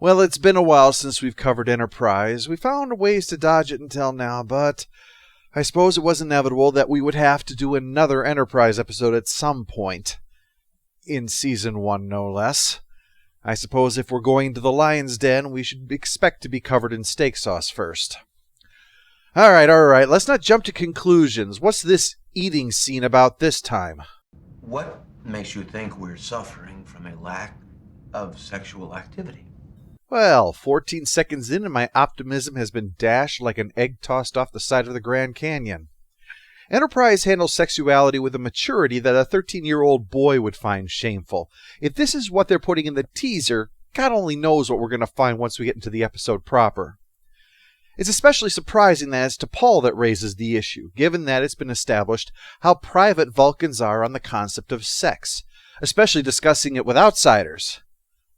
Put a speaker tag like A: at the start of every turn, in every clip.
A: Well, it's been a while since we've covered Enterprise. We found ways to dodge it until now, but I suppose it was inevitable that we would have to do another Enterprise episode at some point. In Season 1, no less. I suppose if we're going to the Lion's Den, we should expect to be covered in steak sauce first. Alright, let's not jump to conclusions. What's this eating scene about this time?
B: What makes you think we're suffering from a lack of sexual activity?
A: Well, 14 seconds in and my optimism has been dashed like an egg tossed off the side of the Grand Canyon. Enterprise handles sexuality with a maturity that a 13-year-old boy would find shameful. If this is what they're putting in the teaser, God only knows what we're going to find once we get into the episode proper. It's especially surprising that it's T'Pol that raises the issue, given that it's been established how private Vulcans are on the concept of sex, especially discussing it with outsiders.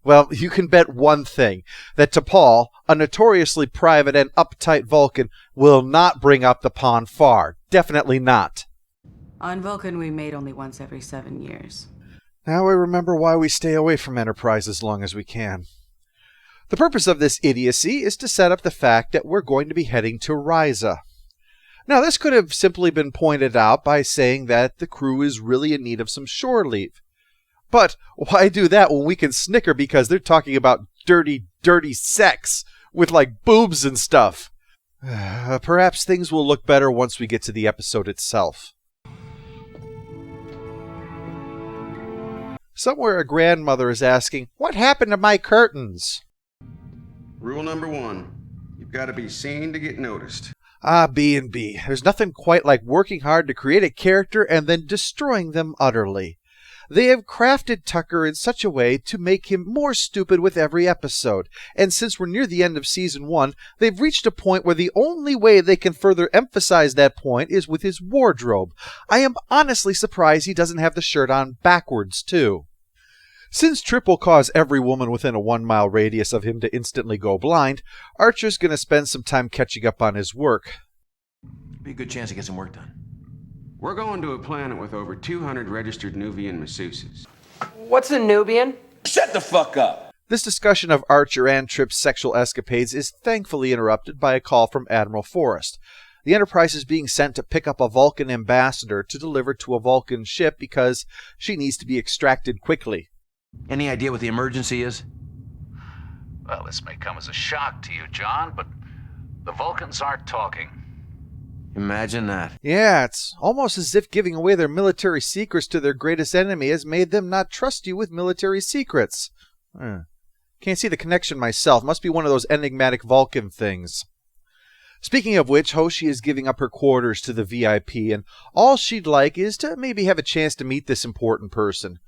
A: Well, you can bet one thing, that T'Pol, a notoriously private and uptight Vulcan, will not bring up the pawn far. Definitely not.
C: On Vulcan, we mate only once every 7 years.
A: Now I remember why we stay away from Enterprise as long as we can. The purpose of this idiocy is to set up the fact that we're going to be heading to Risa. Now, this could have simply been pointed out by saying that the crew is really in need of some shore leave. But why do that when we can snicker because they're talking about dirty, dirty sex with like boobs and stuff? Perhaps things will look better once we get to the episode itself. Somewhere a grandmother is asking, "What happened to my curtains?"
D: Rule number 1, you've got to be seen to get noticed.
A: B&B. There's nothing quite like working hard to create a character and then destroying them utterly. They have crafted Tucker in such a way to make him more stupid with every episode, and since we're near the end of Season 1, they've reached a point where the only way they can further emphasize that point is with his wardrobe. I am honestly surprised he doesn't have the shirt on backwards, too. Since Trip will cause every woman within a 1-mile radius of him to instantly go blind, Archer's going to spend some time catching up on his work.
B: Be a good chance to get some work done.
D: We're going to a planet with over 200 registered Nubian masseuses.
E: What's a Nubian?
F: Shut the fuck up!
A: This discussion of Archer and Trip's sexual escapades is thankfully interrupted by a call from Admiral Forrest. The Enterprise is being sent to pick up a Vulcan ambassador to deliver to a Vulcan ship because she needs to be extracted quickly.
B: Any idea what the emergency is?
F: Well, this may come as a shock to you, John, but the Vulcans aren't talking.
B: Imagine that.
A: Yeah, it's almost as if giving away their military secrets to their greatest enemy has made them not trust you with military secrets. Can't see the connection myself. Must be one of those enigmatic Vulcan things. Speaking of which, Hoshi is giving up her quarters to the VIP, and all she'd like is to maybe have a chance to meet this important person,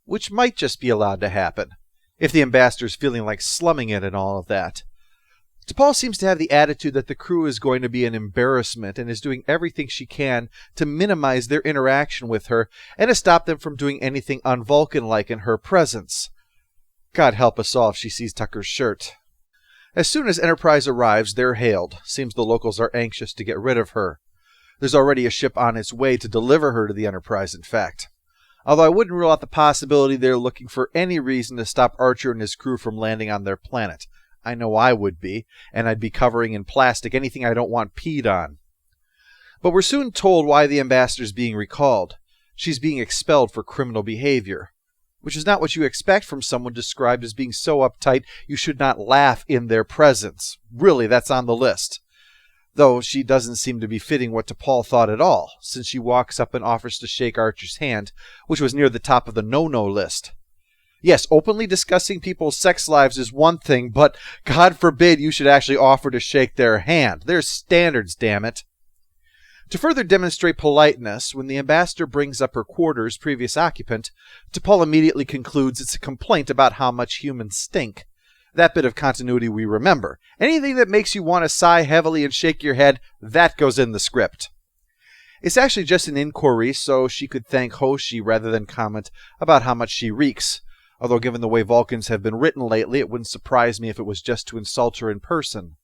A: which might just be allowed to happen, if the ambassador's feeling like slumming it and all of that. T'Pol seems to have the attitude that the crew is going to be an embarrassment and is doing everything she can to minimize their interaction with her and to stop them from doing anything un-Vulcan-like in her presence. God help us all if she sees Tucker's shirt. As soon as Enterprise arrives, they're hailed. Seems the locals are anxious to get rid of her. There's already a ship on its way to deliver her to the Enterprise, in fact. Although I wouldn't rule out the possibility they're looking for any reason to stop Archer and his crew from landing on their planet. I know I would be, and I'd be covering in plastic anything I don't want peed on. But we're soon told why the ambassador's being recalled. She's being expelled for criminal behavior, which is not what you expect from someone described as being so uptight you should not laugh in their presence. Really, that's on the list. Though she doesn't seem to be fitting what T'Pol thought at all, since she walks up and offers to shake Archer's hand, which was near the top of the no-no list. Yes, openly discussing people's sex lives is one thing, but God forbid you should actually offer to shake their hand. There's standards, damn it. To further demonstrate politeness, when the ambassador brings up her quarters' previous occupant, T'Pol immediately concludes it's a complaint about how much humans stink. That bit of continuity we remember. Anything that makes you want to sigh heavily and shake your head, that goes in the script. It's actually just an inquiry so she could thank Hoshi rather than comment about how much she reeks. Although given the way Vulcans have been written lately, it wouldn't surprise me if it was just to insult her in person.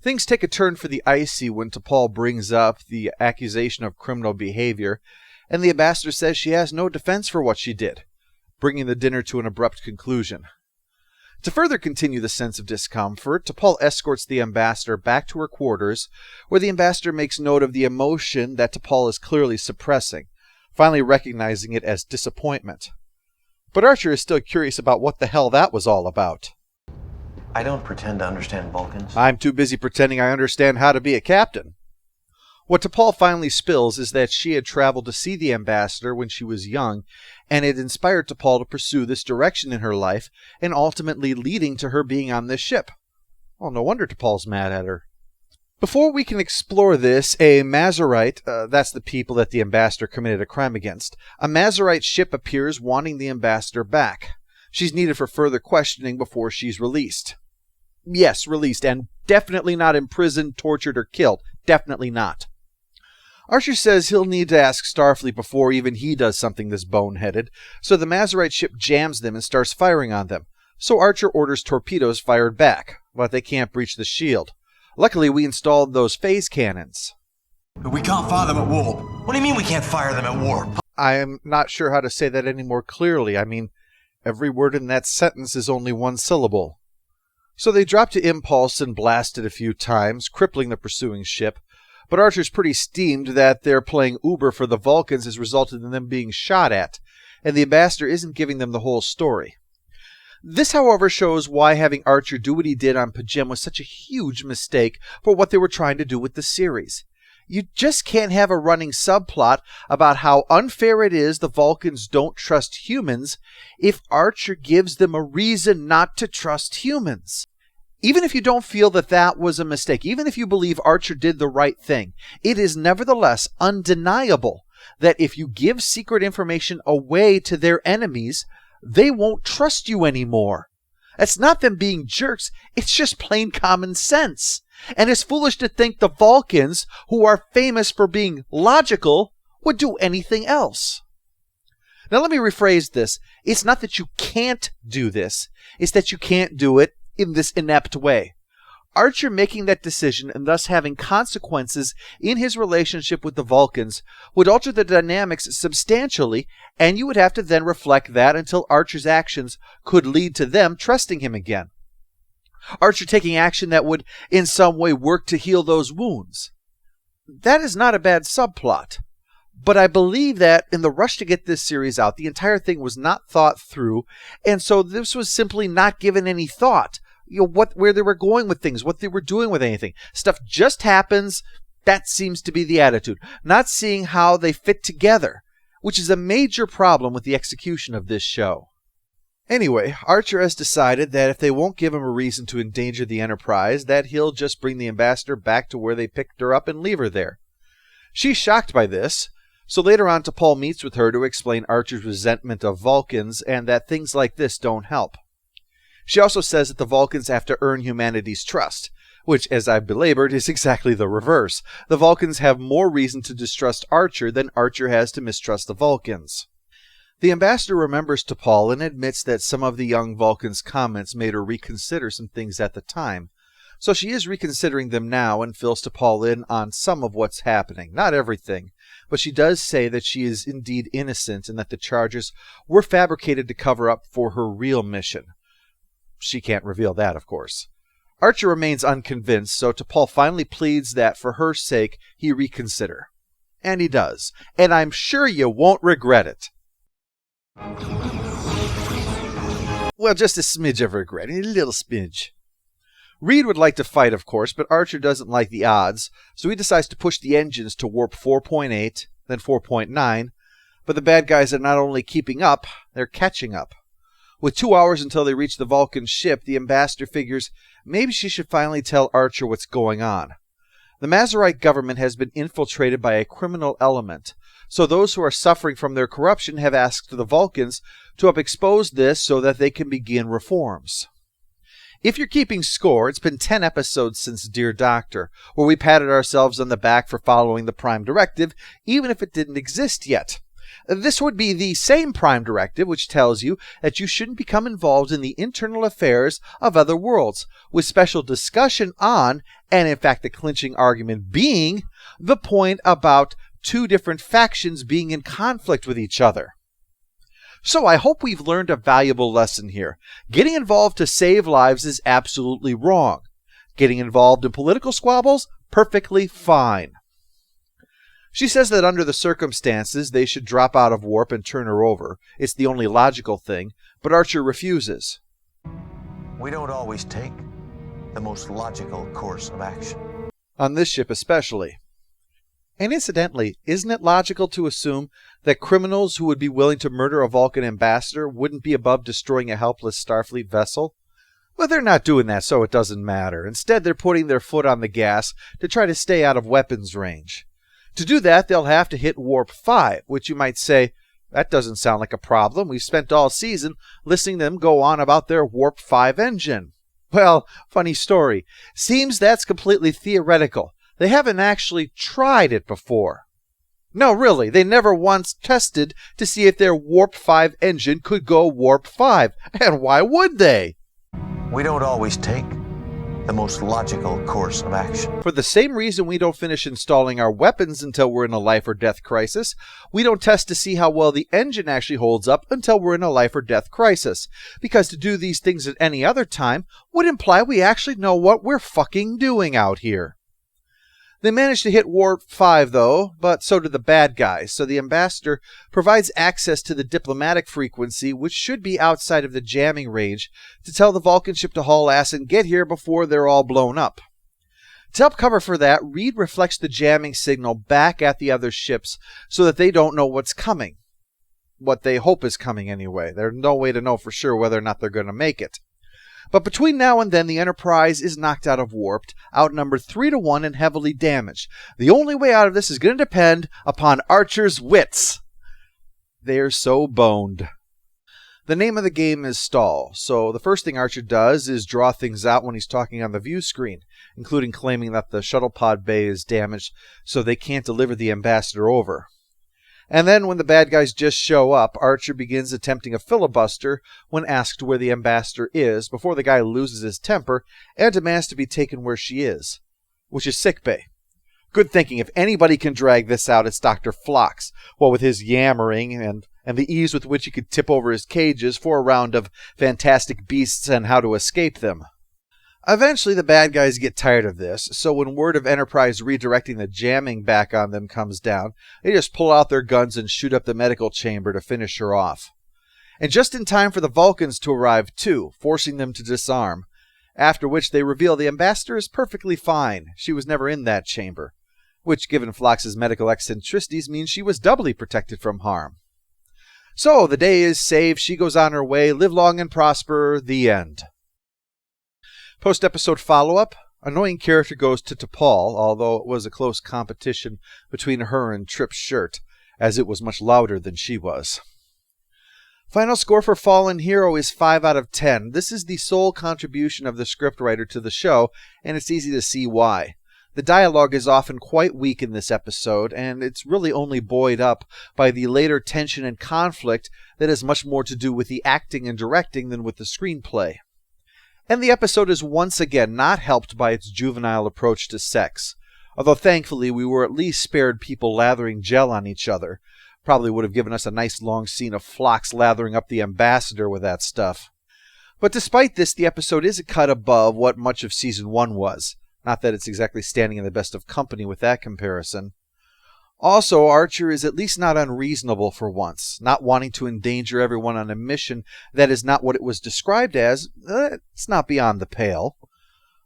A: Things take a turn for the icy when T'Pol brings up the accusation of criminal behavior, and the ambassador says she has no defense for what she did, bringing the dinner to an abrupt conclusion. To further continue the sense of discomfort, T'Pol escorts the ambassador back to her quarters, where the ambassador makes note of the emotion that T'Pol is clearly suppressing, finally recognizing it as disappointment. But Archer is still curious about what the hell that was all about.
B: I don't pretend to understand Vulcans.
A: I'm too busy pretending I understand how to be a captain. What T'Pol finally spills is that she had traveled to see the ambassador when she was young, and it inspired T'Pol to pursue this direction in her life, and ultimately leading to her being on this ship. Well, no wonder T'Pol's mad at her. Before we can explore this, a Mazarite, that's the people that the ambassador committed a crime against, a Mazarite ship appears wanting the ambassador back. She's needed for further questioning before she's released. Yes, released, and definitely not imprisoned, tortured, or killed. Definitely not. Archer says he'll need to ask Starfleet before even he does something this boneheaded, so the Mazarite ship jams them and starts firing on them. So Archer orders torpedoes fired back, but they can't breach the shield. Luckily, we installed those phase cannons.
E: But we can't fire them at warp.
B: What do you mean we can't fire them at warp?
A: I'm not sure how to say that any more clearly. I mean, every word in that sentence is only one syllable. So they drop to impulse and blast it a few times, crippling the pursuing ship. But Archer's pretty steamed that their playing Uber for the Vulcans has resulted in them being shot at, and the ambassador isn't giving them the whole story. This, however, shows why having Archer do what he did on Pajem was such a huge mistake for what they were trying to do with the series. You just can't have a running subplot about how unfair it is the Vulcans don't trust humans if Archer gives them a reason not to trust humans. Even if you don't feel that that was a mistake, even if you believe Archer did the right thing, it is nevertheless undeniable that if you give secret information away to their enemies, they won't trust you anymore. That's not them being jerks, it's just plain common sense. And it's foolish to think the Vulcans, who are famous for being logical, would do anything else. Now let me rephrase this. It's not that you can't do this, it's that you can't do it in this inept way. Archer making that decision and thus having consequences in his relationship with the Vulcans would alter the dynamics substantially, and you would have to then reflect that until Archer's actions could lead to them trusting him again. Archer taking action that would in some way work to heal those wounds. That is not a bad subplot. But I believe that in the rush to get this series out, the entire thing was not thought through, and so this was simply not given any thought. Where they were going with things, what they were doing with anything. Stuff just happens. That seems to be the attitude. Not seeing how they fit together, which is a major problem with the execution of this show. Anyway, Archer has decided that if they won't give him a reason to endanger the Enterprise, that he'll just bring the ambassador back to where they picked her up and leave her there. She's shocked by this, so later on T'Pol meets with her to explain Archer's resentment of Vulcans and that things like this don't help. She also says that the Vulcans have to earn humanity's trust, which, as I've belabored, is exactly the reverse. The Vulcans have more reason to distrust Archer than Archer has to mistrust the Vulcans. The ambassador remembers T'Pol and admits that some of the young Vulcans' comments made her reconsider some things at the time. So she is reconsidering them now and fills T'Pol in on some of what's happening. Not everything, but she does say that she is indeed innocent and that the charges were fabricated to cover up for her real mission. She can't reveal that, of course. Archer remains unconvinced, so T'Pol finally pleads that for her sake he reconsider. And he does. And I'm sure you won't regret it. Well, just a smidge of regret. A little smidge. Reed would like to fight, of course, but Archer doesn't like the odds, so he decides to push the engines to warp 4.8, then 4.9, but the bad guys are not only keeping up, they're catching up. With 2 hours until they reach the Vulcan ship, the ambassador figures maybe she should finally tell Archer what's going on. The Mazarite government has been infiltrated by a criminal element, so those who are suffering from their corruption have asked the Vulcans to help expose this so that they can begin reforms. If you're keeping score, it's been 10 episodes since Dear Doctor, where we patted ourselves on the back for following the Prime Directive, even if it didn't exist yet. This would be the same Prime Directive which tells you that you shouldn't become involved in the internal affairs of other worlds, with special discussion on, and in fact the clinching argument being, the point about two different factions being in conflict with each other. So I hope we've learned a valuable lesson here. Getting involved to save lives is absolutely wrong. Getting involved in political squabbles? Perfectly fine. She says that under the circumstances, they should drop out of warp and turn her over. It's the only logical thing, but Archer refuses.
B: We don't always take the most logical course of action.
A: On this ship especially. And incidentally, isn't it logical to assume that criminals who would be willing to murder a Vulcan ambassador wouldn't be above destroying a helpless Starfleet vessel? Well, they're not doing that, so it doesn't matter. Instead, they're putting their foot on the gas to try to stay out of weapons range. To do that, they'll have to hit Warp 5, which you might say, that doesn't sound like a problem. We've spent all season listening to them go on about their Warp 5 engine. Well, funny story. Seems that's completely theoretical. They haven't actually tried it before. No, really, they never once tested to see if their Warp 5 engine could go Warp 5. And why would they?
B: We don't always take the most logical course of action.
A: For the same reason we don't finish installing our weapons until we're in a life or death crisis, we don't test to see how well the engine actually holds up until we're in a life or death crisis. Because to do these things at any other time would imply we actually know what we're fucking doing out here. They managed to hit Warp 5, though, but so did the bad guys, so the ambassador provides access to the diplomatic frequency, which should be outside of the jamming range, to tell the Vulcan ship to haul ass and get here before they're all blown up. To help cover for that, Reed reflects the jamming signal back at the other ships so that they don't know what's coming. What they hope is coming, anyway. There's no way to know for sure whether or not they're going to make it. But between now and then, the Enterprise is knocked out of warp, outnumbered 3-1 and heavily damaged. The only way out of this is going to depend upon Archer's wits. They're so boned. The name of the game is stall, so the first thing Archer does is draw things out when he's talking on the view screen, including claiming that the shuttle pod bay is damaged so they can't deliver the ambassador over. And then when the bad guys just show up, Archer begins attempting a filibuster when asked where the ambassador is before the guy loses his temper and demands to be taken where she is, which is sickbay. Good thinking. If anybody can drag this out, it's Dr. Phlox. Well, with his yammering and the ease with which he could tip over his cages for a round of Fantastic Beasts and How to Escape Them. Eventually, the bad guys get tired of this, so when word of Enterprise redirecting the jamming back on them comes down, they just pull out their guns and shoot up the medical chamber to finish her off. And just in time for the Vulcans to arrive too, forcing them to disarm, after which they reveal the ambassador is perfectly fine. She was never in that chamber, which, given Phlox's medical eccentricities, means she was doubly protected from harm. So, the day is saved, she goes on her way, live long and prosper, the end. Post-episode follow-up, annoying character goes to T'Pol, although it was a close competition between her and Trip's shirt, as it was much louder than she was. Final score for Fallen Hero is 5 out of 10. This is the sole contribution of the scriptwriter to the show, and it's easy to see why. The dialogue is often quite weak in this episode, and it's really only buoyed up by the later tension and conflict that has much more to do with the acting and directing than with the screenplay. And the episode is once again not helped by its juvenile approach to sex, although thankfully we were at least spared people lathering gel on each other. Probably would have given us a nice long scene of Phlox lathering up the ambassador with that stuff. But despite this, the episode is a cut above what much of Season 1 was. Not that it's exactly standing in the best of company with that comparison. Also, Archer is at least not unreasonable for once, not wanting to endanger everyone on a mission that is not what it was described as. It's not beyond the pale.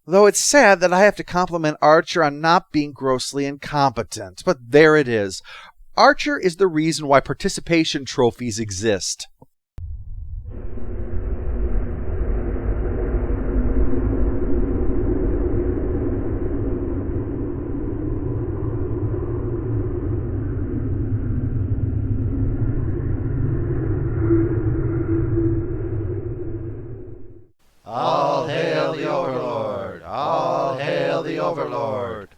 A: Though it's sad that I have to compliment Archer on not being grossly incompetent, but there it is. Archer is the reason why participation trophies exist.
G: All hail the Overlord! All hail the Overlord!